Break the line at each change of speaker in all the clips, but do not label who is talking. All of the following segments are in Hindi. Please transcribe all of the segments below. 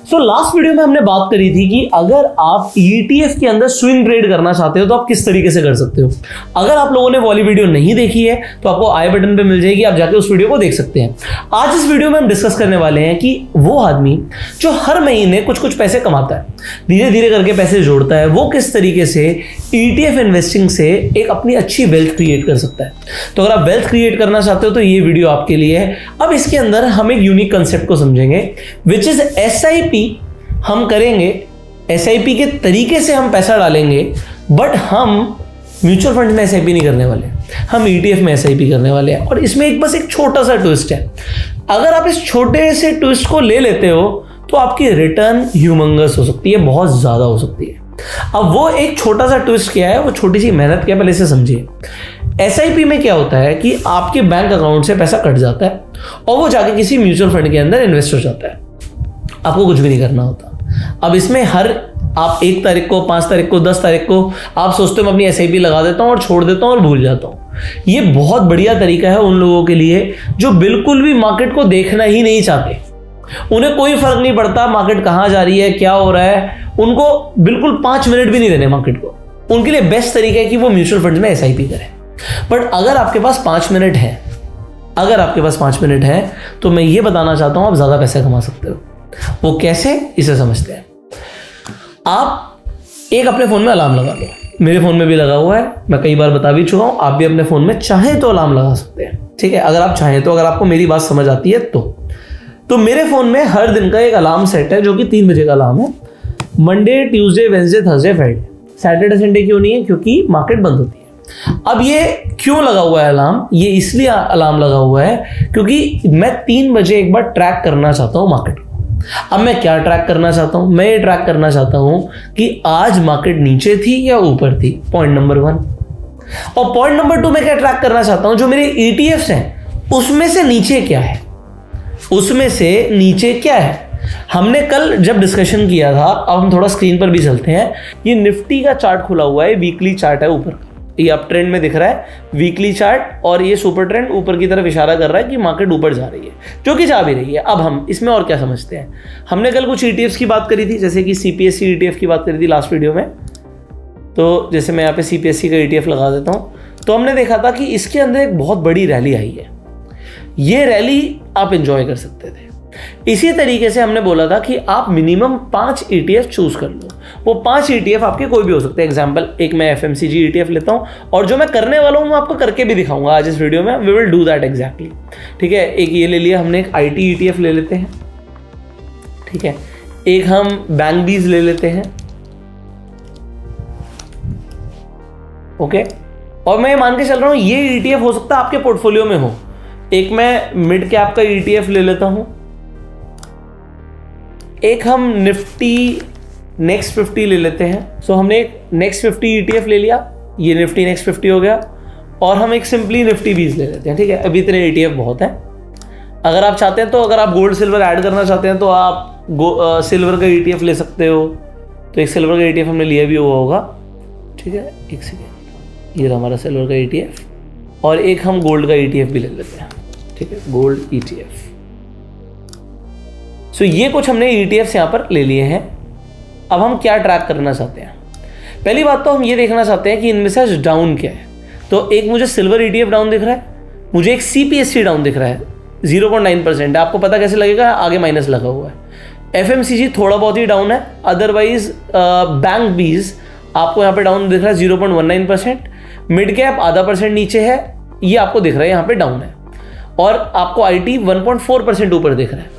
सो लास्ट वीडियो में हमने बात करी थी कि अगर आप ETF के अंदर स्विंग ट्रेड करना चाहते हो तो आप किस तरीके से कर सकते हो। अगर आप लोगों ने वाली वीडियो नहीं देखी है तो आपको आई बटन पे मिल जाएगी, आप जाके उस वीडियो को देख सकते हैं। आज इस वीडियो में हम डिस्कस करने वाले हैं कि वो आदमी जो हर महीने कुछ कुछ पैसे कमाता है, धीरे धीरे करके पैसे जोड़ता है, वो किस तरीके से ETF इन्वेस्टिंग से एक अपनी अच्छी वेल्थ क्रिएट कर सकता है। तो अगर आप वेल्थ क्रिएट करना चाहते हो तो ये वीडियो आपके लिए है। अब इसके अंदर हम एक यूनिक कंसेप्ट को समझेंगे विच इज SIP। हम करेंगे SIP के तरीके से हम पैसा डालेंगे, बट हम म्यूचुअल फंड में SIP नहीं करने वाले, हम ETF में SIP करने वाले हैं। और इसमें बस एक छोटा सा ट्विस्ट है। अगर आप इस छोटे से ट्विस्ट को ले लेते हो तो आपकी रिटर्न ह्यूमंगस हो सकती है, बहुत ज्यादा हो सकती है। अब वो एक छोटा सा ट्विस्ट क्या है, वो छोटी सी मेहनत क्या है, पहले से समझिए। SIP में क्या होता है कि आपके बैंक अकाउंट से पैसा कट जाता है और वो जाके किसी म्यूचुअल फंड के अंदर इन्वेस्ट हो जाता है, आपको कुछ भी नहीं करना होता। अब इसमें आप 1 तारीख को, 5 तारीख को, 10 तारीख को आप सोचते हो मैं अपनी SIP लगा देता हूँ और छोड़ देता हूँ और भूल जाता हूँ। ये बहुत बढ़िया तरीका है उन लोगों के लिए जो बिल्कुल भी मार्केट को देखना ही नहीं चाहते। उन्हें कोई फर्क नहीं पड़ता मार्केट कहाँ जा रही है, क्या हो रहा है, उनको बिल्कुल 5 मिनट भी नहीं देने मार्केट को। उनके लिए बेस्ट तरीका है कि वो म्यूचुअल फंड में SIP करें। बट अगर आपके पास 5 मिनट है, तो मैं ये बताना चाहता हूं आप ज्यादा पैसे कमा सकते हो। वो कैसे, इसे समझते हैं। आप एक अपने फोन में अलार्म लगा लो, मेरे फोन में भी लगा हुआ है, मैं कई बार बता भी चुका हूं, आप भी अपने फोन में चाहें तो अलार्म लगा सकते हैं, ठीक है, अगर आप चाहें तो, अगर आपको मेरी बात समझ आती है तो मेरे फोन में हर दिन का एक अलार्म सेट है जो कि 3 बजे का अलार्म है। Monday, Tuesday, Wednesday, Thursday, Friday. Saturday Sunday क्यों नहीं है? क्योंकि मार्केट बंद होती है। अब ये क्यों लगा हुआ है अलार्म? ये इसलिए अलार्म लगा हुआ है क्योंकि मैं 3 बजे एक बार ट्रैक करना चाहता हूं मार्केट को। अब मैं क्या ट्रैक करना चाहता हूं? मैं ये ट्रैक करना चाहता हूं कि आज मार्केट नीचे थी या ऊपर थी, पॉइंट नंबर 1। और पॉइंट नंबर 2 मैं क्या ट्रैक करना चाहता हूं, जो मेरे ETFs हैं उसमें से नीचे क्या है, हमने कल जब डिस्कशन किया था, अब हम थोड़ा स्क्रीन पर भी चलते हैं। ये निफ्टी का चार्ट खुला हुआ है, वीकली चार्ट है ऊपर, ये अप ट्रेंड में दिख रहा है वीकली चार्ट, और ये सुपर ट्रेंड ऊपर की तरफ इशारा कर रहा है कि मार्केट ऊपर जा रही है, जो कि जा भी रही है। अब हम इसमें और क्या समझते हैं। हमने कल कुछ ETFs की बात करी थी, जैसे कि CPSE ETF की बात करी थी लास्ट वीडियो में। तो जैसे मैं यहाँ पे CPSE का ETF लगा देता हूँ, तो हमने देखा था कि इसके अंदर एक बहुत बड़ी रैली आई है। ये रैली आप इंजॉय कर सकते थे। इसी तरीके से हमने बोला था कि आप मिनिमम 5 ETF चूज कर लो। वो 5 ETF आपके कोई भी हो सकते हैं। एग्जांपल, एक मैं FMCG ETF लेता हूं, और जो मैं करने वाला हूं मैं आपको करके भी दिखाऊंगा आज इस वीडियो में। We will do that exactly, ठीक है। एक ये ले लिया हमने, एक IT ETF ले लेते हैं, ठीक है। एक हम बैंक बीज ले लेते हैं, ओके। और मैं मान के चल रहा हूं ये ETF हो सकता है आपके पोर्टफोलियो में हो। एक मैं मिड कैप का ETF ले लेता हूं, एक हम निफ्टी नेक्स्ट 50 ले लेते हैं। सो हमने एक नेक्स्ट 50 ETF ले लिया, ये निफ्टी नेक्स्ट 50 हो गया, और हम एक सिंपली निफ्टी बीज ले लेते हैं, ठीक है। अभी इतने ETF बहुत हैं। अगर आप चाहते हैं तो, अगर आप गोल्ड सिल्वर ऐड करना चाहते हैं तो आप सिल्वर का ETF ले सकते हो। तो एक सिल्वर का ETF हमने लिया भी हुआ होगा, ठीक है। एक सेकेंड, ये हमारा सिल्वर का ETF, और एक हम गोल्ड का ETF भी ले लेते हैं, ठीक है, गोल्ड ETF। सो ये कुछ हमने ETFs यहाँ पर ले लिए हैं। अब हम क्या ट्रैक करना चाहते हैं? पहली बात तो हम ये देखना चाहते हैं कि इनमें से डाउन क्या है। तो एक मुझे सिल्वर ETF डाउन दिख रहा है, मुझे एक CPSE डाउन दिख रहा है, 0.9% है। आपको पता कैसे लगेगा? आगे माइनस लगा हुआ है। FMCG थोड़ा बहुत ही डाउन है, अदरवाइज बैंक बीज आपको यहाँ पे डाउन दिख रहा है 0.19%। मिड कैप आधा % नीचे है, ये आपको दिख रहा है यहाँ पे डाउन है, और आपको IT 1.4% ऊपर दिख रहा है।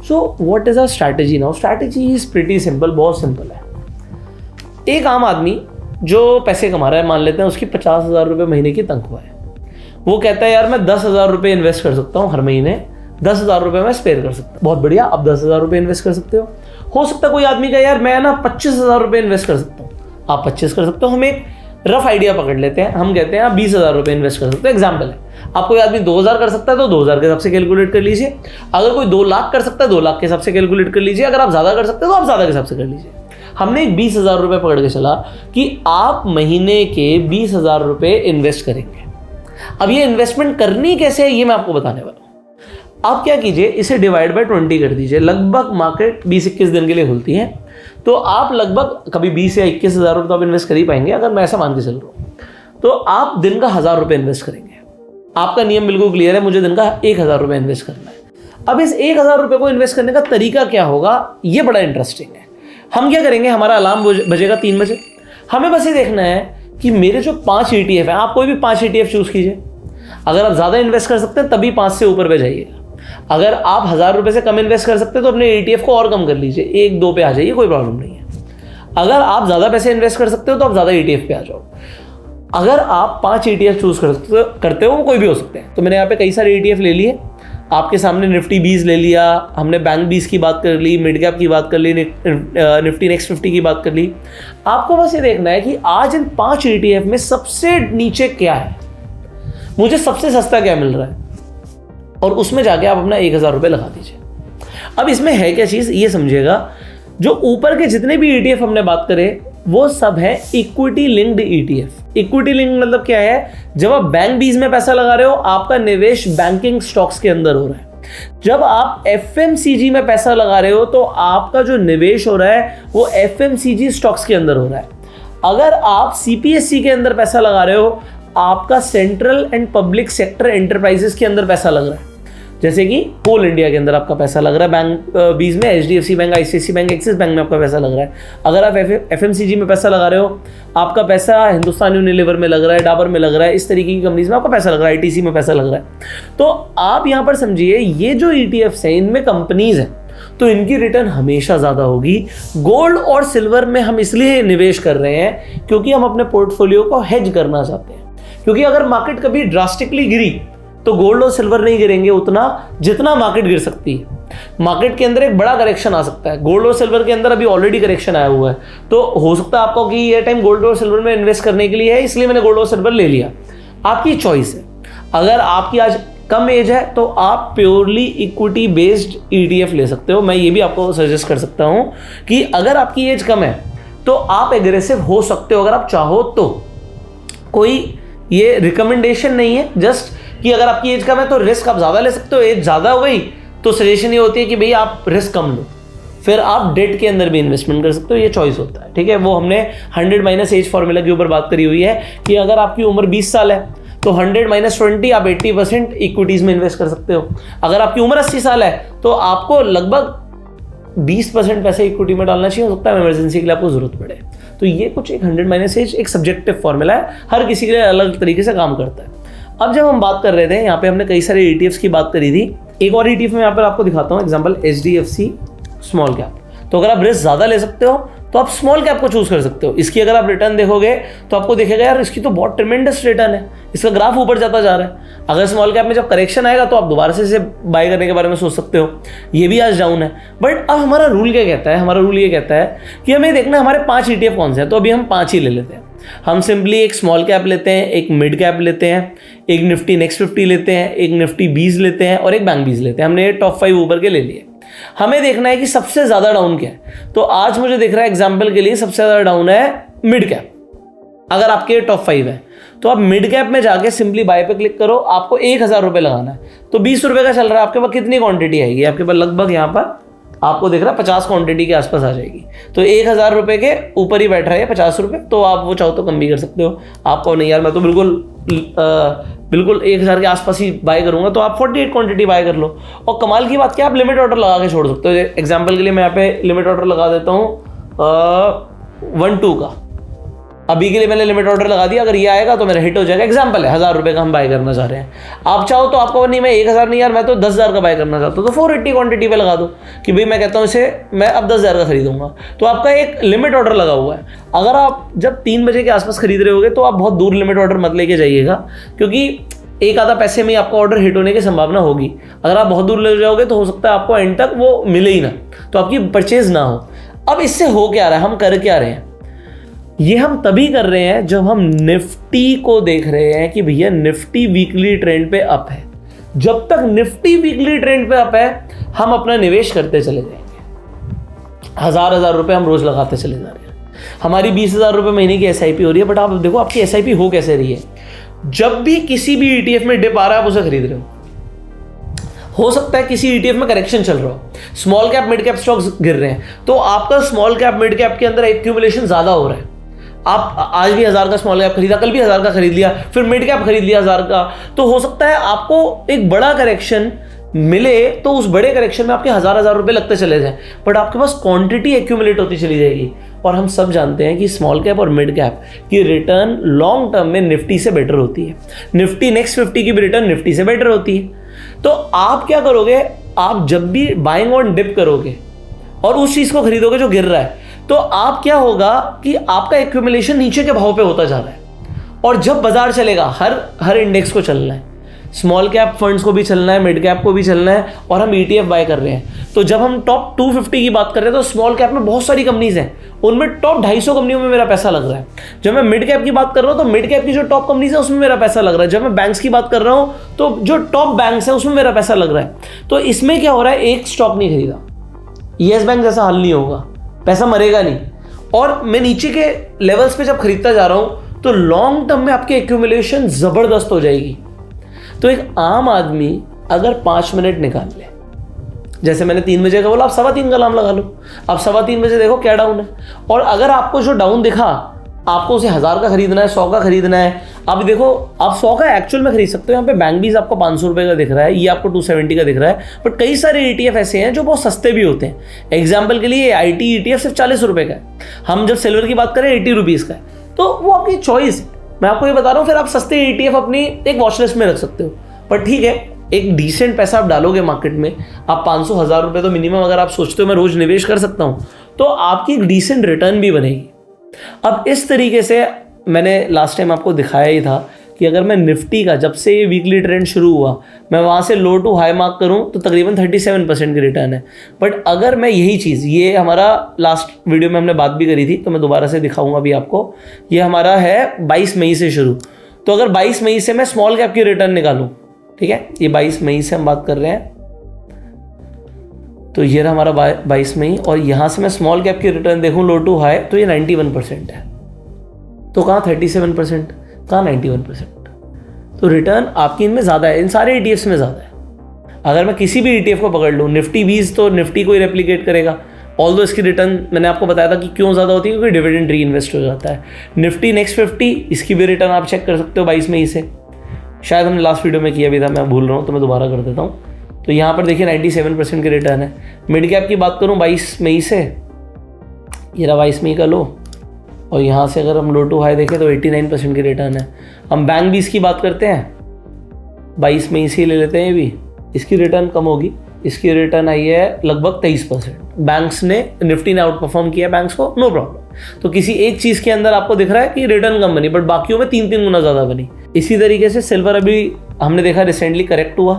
So what is our strategy now? Strategy is pretty simple, बहुत सिंपल है। एक आम आदमी जो पैसे कमा रहा है, मान लेते हैं उसकी 50,000 रुपये महीने की तनख्वाह है। वो कहता है यार मैं 10,000 रुपये इन्वेस्ट कर सकता हूँ हर महीने, 10,000 रुपये मैं स्पेयर कर सकता हूँ। बहुत बढ़िया, आप 10,000 रुपये इन्वेस्ट कर सकते हो सकता है कोई आदमी का यार मैं ना 25,000 रुपये इन्वेस्ट कर सकता हूँ, आप 25 कर सकते हो। हम एक रफ आइडिया पकड़ लेते हैं, हम कहते हैं आप 20,000 रुपये इन्वेस्ट कर सकते हो, एग्जाम्पल है। आप कोई आदमी 2,000 कर सकता है तो 2,000 के हिसाब से कैलकुलेट कर लीजिए। अगर कोई 2 लाख कर सकता है 2 लाख के हिसाब से कैलकुलेट कर लीजिए। अगर आप ज़्यादा कर सकते हैं तो आप ज़्यादा के हिसाब से कर लीजिए। हमने 20,000 रुपये पकड़ के चला कि आप महीने के 20,000 रुपये इन्वेस्ट करेंगे। अब ये इन्वेस्टमेंट करनी कैसे है ये मैं आपको बताने वाला हूँ। आप क्या कीजिए, इसे डिवाइड बाय 20 कर दीजिए। लगभग मार्केट 20-21 दिन के लिए खुलती है, तो आप लगभग कभी 20 या 21 हज़ार रुपये तो आप इन्वेस्ट कर ही पाएंगे, अगर मैं ऐसा मान के चल रहा हूँ। तो आप दिन का 1000 रुपये इन्वेस्ट करेंगे। आपका नियम बिल्कुल क्लियर है, मुझे दिन का 1000 रुपये इन्वेस्ट करना है। अब इस 1000 रुपये को इन्वेस्ट करने का तरीका क्या होगा, ये बड़ा इंटरेस्टिंग है। हम क्या करेंगे, हमारा अलार्म बजेगा 3 बजे, हमें बस ये देखना है कि मेरे जो 5 ETF हैं, आप कोई भी 5 ETF चूज कीजिए। अगर आप ज़्यादा इन्वेस्ट कर सकते हैं तभी 5 से ऊपर पे जाइएगा। अगर आप 1000 रुपये से कम इन्वेस्ट कर सकते हैं तो अपने ETF को और कम कर लीजिए, 1-2 पे आ जाइए, कोई प्रॉब्लम नहीं है। अगर आप ज़्यादा पैसे इन्वेस्ट कर सकते हो तो आप ज़्यादा ETF पे आ जाओ। अगर आप 5 ETF चूज करते हो, वो कोई भी हो सकते हैं। तो मैंने यहाँ पे कई सारे ETF ले लिए, आपके सामने निफ्टी 20 ले लिया, हमने बैंक 20 की बात कर ली, मिड कैप की बात कर ली, निफ्टी नेक्स्ट 50 की बात कर ली। आपको बस ये देखना है कि आज इन 5 ETF में सबसे नीचे क्या है, मुझे सबसे सस्ता क्या मिल रहा है, और उसमें जाके आप अपना 1000 रुपये लगा दीजिए। अब इसमें है क्या चीज़, ये समझिएगा, जो ऊपर के जितने भी ETF हमने बात करे वो सब है equity linked ETF। Equity link मतलब क्या है, जब आप बैंक 20 में पैसा लगा रहे हो, आपका निवेश बैंकिंग स्टॉक्स के अंदर हो रहा है। जब आप FMCG में पैसा लगा रहे हो तो आपका जो निवेश हो रहा है वो FMCG स्टॉक्स के अंदर हो रहा है। अगर आप CPSE के अंदर पैसा लगा रहे हो, आपका central and public sector enterprises के अंदर पैसा लग रहा है। जैसे कि कोल इंडिया के अंदर आपका पैसा लग रहा है बैंक 20 में, HDFC bank, ICICI bank, axis bank में आपका पैसा लग रहा है। अगर आप FMCG में पैसा लगा रहे हो, आपका पैसा हिंदुस्तान यूनिलीवर में लग रहा है, डाबर में लग रहा है, इस तरीके की कंपनीज में आपका पैसा लग रहा है, ITC में पैसा लग रहा है। तो आप यहाँ पर समझिए, ये जो ETFs हैं इनमें कंपनीज हैं, तो इनकी रिटर्न हमेशा ज़्यादा होगी। गोल्ड और सिल्वर में हम इसलिए निवेश कर रहे हैं क्योंकि हम अपने पोर्टफोलियो को हेज करना चाहते हैं। क्योंकि अगर मार्केट कभी ड्रास्टिकली गिरी तो गोल्ड और सिल्वर नहीं गिरेंगे उतना जितना मार्केट गिर सकती है। मार्केट के अंदर एक बड़ा करेक्शन आ सकता है, गोल्ड और सिल्वर के अंदर अभी ऑलरेडी करेक्शन आया हुआ है, तो हो सकता है आपको कि ये टाइम गोल्ड और सिल्वर में इन्वेस्ट करने के लिए है, इसलिए मैंने गोल्ड और सिल्वर ले लिया। आपकी चॉइस है। अगर आपकी आज कम एज है तो आप प्योरली इक्विटी बेस्ड ETF ले सकते हो। मैं ये भी आपको सजेस्ट कर सकता हूँ कि अगर आपकी एज कम है तो आप एग्रेसिव हो सकते हो अगर आप चाहो तो। कोई ये रिकमेंडेशन नहीं है, जस्ट कि अगर आपकी एज कम है तो रिस्क आप ज़्यादा ले सकते हो। एज ज़्यादा हो गई तो सजेशन ये होती है कि भाई आप रिस्क कम लो, फिर आप डेट के अंदर भी इन्वेस्टमेंट कर सकते हो, ये चॉइस होता है। ठीक है, वो हमने 100 - एज फार्मूला के ऊपर बात करी हुई है कि अगर आपकी उम्र 20 साल है तो 100 - 20 आप 80% इक्विटीज़ में इन्वेस्ट कर सकते हो। अगर आपकी उम्र 80 साल है तो आपको लगभग 20% पैसे इक्विटी में डालना चाहिए। हो सकता है इमरजेंसी के लिए आपको जरूरत पड़े। तो ये कुछ एक 100 - एज एक सब्जेक्टिव फार्मूला है, हर किसी के लिए अलग तरीके से काम करता है। अब जब हम बात कर रहे थे, यहाँ पे हमने कई सारे ETFs की बात करी थी। एक और ETF में यहाँ पर आपको दिखाता हूँ, एग्जांपल HDFC स्मॉल कैप। तो अगर आप रिस्क ज़्यादा ले सकते हो तो आप स्मॉल कैप को चूज़ कर सकते हो। इसकी अगर आप रिटर्न देखोगे तो आपको दिखेगा यार इसकी तो बहुत ट्रिमेंडस रिटर्न है, इसका ग्राफ ऊपर जाता जा रहा है। अगर स्मॉल कैप में जब करेक्शन आएगा तो आप दोबारा से इसे बाय करने के बारे में सोच सकते हो। ये भी आज डाउन है, बट अब हमारा रूल क्या कहता है, हमारा रूल ये कहता है कि हमें देखना है हमारे 5 ETF कौन से हैं। तो अभी हम 5 ही ले लेते हैं। हम सिंपली एक स्मॉल कैप लेते हैं, एक मिड कैप लेते हैं, एक निफ्टी नेक्स्ट 50 लेते हैं, एक निफ्टी 20 लेते हैं और एक बैंक 20 लेते हैं। हमने ये टॉप 5 ऊपर के ले लिए। हमें देखना है कि सबसे ज़्यादा डाउन क्या है। तो आज मुझे दिख रहा है एग्जाम्पल के लिए सबसे ज़्यादा डाउन है मिड कैप। अगर आपके टॉप 5 है तो आप मिड कैप में जाके सिंपली बाय पे क्लिक करो। आपको 1000 रुपये लगाना है, तो 20 रुपये का चल रहा है। आपके पास कितनी क्वांटिटी आएगी, आपके पास लगभग यहाँ पर आपको दिख रहा है 50 क्वांटिटी के आसपास आ जाएगी। तो 1000 रुपये के ऊपर ही बैठ रहा है 50 रुपये, तो आप वो चाहो तो कम भी कर सकते हो। आपको नहीं यार मैं तो बिल्कुल 1000 के आसपास ही बाय करूंगा, तो आप 48 क्वांटिटी बाय कर लो। और कमाल की बात क्या, आप लिमिट ऑर्डर लगा के छोड़ सकते हो। एग्जाम्पल के लिए मैं यहाँ पे लिमिट ऑर्डर लगा देता हूँ 1-2 का। अभी के लिए मैंने लिमिट ऑर्डर लगा दिया, अगर ये आएगा तो मेरा हिट हो जाएगा। एग्जाम्पल है, 1000 रुपये का हम बाय करना चाह रहे हैं। आप चाहो तो आपको नहीं मैं 1000 नहीं यार मैं तो 10,000 का बाय करना चाहता हूँ, तो 480 क्वांटिटी पे लगा दो कि भाई मैं कहता हूँ इसे मैं अब 10,000 का खरीदूंगा। तो आपका एक लिमिट ऑर्डर लगा हुआ है। अगर आप जब 3 बजे के आसपास खरीद रहे होगे तो आप बहुत दूर लिमिट ऑर्डर मत लेके जाइएगा, क्योंकि एक आधा पैसे में आपका ऑर्डर हिट होने की संभावना होगी। अगर आप बहुत दूर ले जाओगे तो हो सकता है आपको एंड तक वो मिले ही ना, तो आपकी परचेज ना हो। अब इससे हो क्या रहा है, हम कर क्या रहे हैं, ये हम तभी कर रहे हैं जब हम निफ्टी को देख रहे हैं कि भैया निफ्टी वीकली ट्रेंड पे अप है। जब तक निफ्टी वीकली ट्रेंड पे अप है हम अपना निवेश करते चले जाएंगे। 1000 रुपए हम रोज लगाते चले जा रहे हैं। हमारी 20,000 रुपये महीने की SIP हो रही है, बट आप देखो आपकी SIP हो कैसे रही है। जब भी किसी भी ETF में डिप आ रहा है आप उसे खरीद रहे हो सकता है किसी ETF में करेक्शन चल रहा हो, small cap mid cap stocks गिर रहे हैं, तो आपका स्मॉल कैप मिड कैप के अंदर एक्यूमुलेशन ज्यादा हो रहा है। आप आज भी 1000 का स्मॉल कैप खरीदा, कल भी 1000 का खरीद लिया, फिर मिड कैप खरीद लिया 1000 का, तो हो सकता है आपको एक बड़ा करेक्शन मिले तो उस बड़े करेक्शन में आपके 1000 रुपए लगते चले जाएं, बट आपके पास क्वांटिटी एक्यूमुलेट होती चली जाएगी। और हम सब जानते हैं कि स्मॉल कैप और मिड कैप की रिटर्न लॉन्ग टर्म में निफ्टी से बेटर होती है। निफ्टी नेक्स्ट 50 की भी रिटर्न निफ्टी से बेटर होती है। तो आप क्या करोगे, आप जब भी बाइंग ऑन डिप करोगे और उस चीज को खरीदोगे जो गिर रहा है, तो आप क्या होगा कि आपका एक्यूमुलेशन नीचे के भाव पे होता जा रहा है। और जब बाजार चलेगा, हर इंडेक्स को चलना है, स्मॉल कैप फंड्स को भी चलना है, मिड कैप को भी चलना है, और हम ETF बाय कर रहे हैं। तो जब हम टॉप 250 की बात कर रहे हैं, तो स्मॉल कैप में बहुत सारी कंपनीज हैं, उनमें टॉप 250 कंपनियों में मेरा पैसा लग रहा है। जब मैं मिड कैप की बात कर रहा हूं, तो मिड कैप की जो टॉप कंपनीज है उसमें मेरा पैसा लग रहा है। जब मैं बैंक्स की बात कर रहा हूं, तो जो टॉप बैंक्स है उसमें मेरा पैसा लग रहा है। तो इसमें क्या हो रहा है, एक स्टॉक नहीं खरीदा, येस बैंक जैसा हल नहीं होगा, पैसा मरेगा नहीं, और मैं नीचे के लेवल्स पे जब खरीदता जा रहा हूं, तो लॉन्ग टर्म में आपकी एक्यूमुलेशन जबरदस्त हो जाएगी। तो एक आम आदमी अगर 5 मिनट निकाल ले, जैसे मैंने 3 बजे का बोला, आप 3:15 का अलार्म लगा लो, आप 3:15 बजे देखो क्या डाउन है, और अगर आपको जो डाउन दिखा, आपको उसे 1000 का खरीदना है, 100 का खरीदना है, आप देखो आप 100 का एक्चुअल में खरीद सकते हो। यहाँ पे बैंक बीज आपको 500 रुपए का दिख रहा है, ये आपको 270 का दिख रहा है, बट कई सारे ETF ऐसे हैं जो बहुत सस्ते भी होते हैं। एग्जाम्पल के लिए IT ETF सिर्फ 40 रुपए का है, हम जब सिल्वर की बात करें 80 रुपीज़ का है, तो वो आपकी चॉइस है। मैं आपको ये बता रहा हूँ, फिर आप सस्ते ETF अपनी एक वॉचलिस्ट में रख सकते हो, पर ठीक है, एक डिसेंट पैसा आप डालोगे मार्केट में, आप 500-1000 रुपए तो मिनिमम अगर आप सोचते हो मैं रोज निवेश कर सकता हूँ, तो आपकी एक डिसेंट रिटर्न भी बनेगी। अब इस तरीके से मैंने लास्ट टाइम आपको दिखाया ही था कि अगर मैं निफ्टी का, जब से ये वीकली ट्रेंड शुरू हुआ, मैं वहाँ से लो टू हाई मार्क करूँ तो तकरीबन 37% की रिटर्न है। बट अगर मैं यही चीज़, ये हमारा लास्ट वीडियो में हमने बात भी करी थी, तो मैं दोबारा से दिखाऊंगा अभी आपको, ये हमारा है 22 मई से शुरू। तो अगर 22 मई से मैं स्मॉल कैप की रिटर्न निकालूँ, ठीक है, ये 22 मई से हम बात कर रहे हैं, तो ये रहा हमारा 22 मई, और यहाँ से मैं स्मॉल कैप की रिटर्न देखूँ लो टू हाई, तो ये 91% है। तो कहाँ 37%, कहाँ 91%। तो रिटर्न आपकी इनमें ज़्यादा है, इन सारे ETFs में ज़्यादा है। अगर मैं किसी भी ETF को पकड़ लूँ, निफ्टी 20 तो निफ्टी को ही रेप्लिकेट करेगा, ऑल्दो इसकी रिटर्न मैंने आपको बताया था कि क्यों ज़्यादा होती है, क्योंकि डिविडेंड री इन्वेस्ट हो जाता है। निफ्टी नेक्स्ट 50, इसकी भी रिटर्न आप चेक कर सकते हो 22 मई से, शायद हमने लास्ट वीडियो में किया भी था, मैं भूल रहा हूँ तो मैं दोबारा कर देता हूँ। तो यहाँ पर देखिए 97% की रिटर्न है। मिड कैप की बात करूँ 22 मई से, ये रहा 22 मई का लो, और यहाँ से अगर हम लो टू हाई देखें तो 89% की रिटर्न है। हम बैंक बीस की बात करते हैं, 22 मई से ले लेते हैं, भी इसकी रिटर्न कम होगी, इसकी रिटर्न आई है लगभग 23%। बैंक्स ने, निफ्टी ने आउट परफॉर्म किया बैंक्स को, नो प्रॉब्लम। तो किसी एक चीज़ के अंदर आपको दिख रहा है कि रिटर्न कम बनी, बट बाकियों में 3-3 गुना ज़्यादा बनी। इसी तरीके से सिल्वर अभी हमने देखा रिसेंटली करेक्ट हुआ,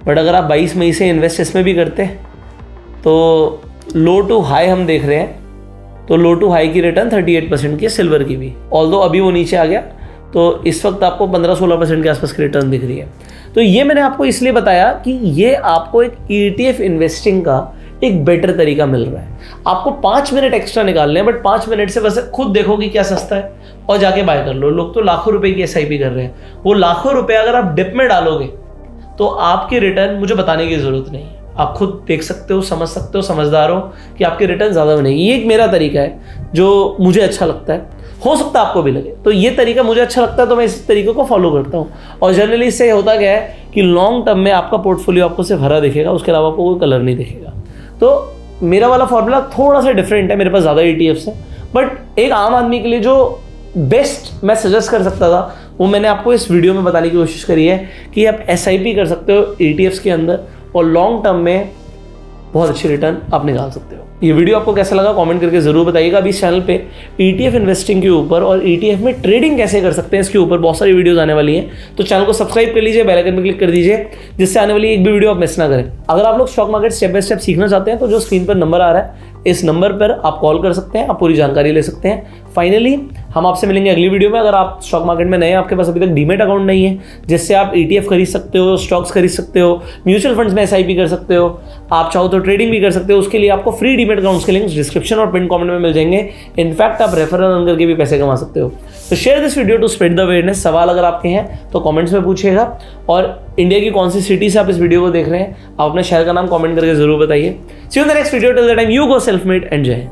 बट अगर आप 22 मई से इन्वेस्ट इसमें भी करते तो लो टू हाई हम देख रहे हैं, तो लो टू हाई की रिटर्न 38% की है सिल्वर की भी, ऑल्दो अभी वो नीचे आ गया, तो इस वक्त आपको 15-16% के आसपास की रिटर्न दिख रही है। तो ये मैंने आपको इसलिए बताया कि ये आपको एक ETF इन्वेस्टिंग का एक बेटर तरीका मिल रहा है। आपको 5 मिनट एक्स्ट्रा निकालने हैं, बट 5 मिनट से बस खुद देखो कि क्या सस्ता है और जाके बाय कर लो। लोग तो लाखों रुपए की SIP कर रहे हैं, वो लाखों रुपए अगर आप डिप में डालोगे तो आपकी रिटर्न मुझे बताने की जरूरत नहीं है, आप खुद देख सकते हो, समझ सकते हो, समझदार हो कि आपकी रिटर्न ज़्यादा बनेगी। ये एक मेरा तरीका है जो मुझे अच्छा लगता है, हो सकता है आपको भी लगे। तो ये तरीका मुझे अच्छा लगता है, तो मैं इस तरीके को फॉलो करता हूँ। और जनरली इससे होता क्या है कि लॉन्ग टर्म में आपका पोर्टफोलियो आपको सिर्फ हरा दिखेगा, उसके अलावा आपको कोई कलर नहीं दिखेगा। तो मेरा वाला फॉर्मूला थोड़ा सा डिफरेंट है, मेरे पास ज़्यादा ETFs है, बट एक आम आदमी के लिए जो बेस्ट मैं सजेस्ट कर सकता था वो मैंने आपको इस वीडियो में बताने की कोशिश करी है कि आप SIP कर सकते हो ETFs के अंदर, और लॉन्ग टर्म में बहुत अच्छी रिटर्न आप निकाल सकते हो। ये वीडियो आपको कैसा लगा कमेंट करके ज़रूर बताइएगा। अभी इस चैनल पे ETF इन्वेस्टिंग के ऊपर और ETF में ट्रेडिंग कैसे कर सकते हैं इसके ऊपर बहुत सारी वीडियोस आने वाली हैं, तो चैनल को सब्सक्राइब कर लीजिए, बेल आइकन पे क्लिक कर दीजिए, जिससे आने वाली एक भी वीडियो आप मिस ना करें। अगर आप लोग stock market step by step सीखना चाहते हैं तो जो स्क्रीन पर नंबर आ रहा है, इस नंबर पर आप कॉल कर सकते हैं, आप पूरी जानकारी ले सकते हैं। फाइनली हम आपसे मिलेंगे अगली वीडियो में। अगर आप स्टॉक मार्केट में नए हैं, आपके पास अभी तक डीमेट अकाउंट नहीं है जिससे आप ETF खरीद सकते हो, स्टॉक्स खरीद सकते हो, म्यूचुअल फंड्स में SIP कर सकते हो, आप चाहो तो ट्रेडिंग भी कर सकते हो, उसके लिए आपको फ्री डीमेट अकाउंट्स के लिंक्स डिस्क्रिप्शन और पिन कमेंट में मिल जाएंगे। इनफैक्ट आप रेफरल रन करके भी पैसे कमा सकते हो। तो share this video to spread the awareness. सवाल अगर आपके हैं तो कमेंट्स में पूछिएगा, और इंडिया की कौन सी सिटी से आप इस वीडियो को देख रहे हैं, आप अपने शहर का नाम कमेंट करके जरूर बताइए। See you in the next video. Till the time, you go self made and Jai Hind.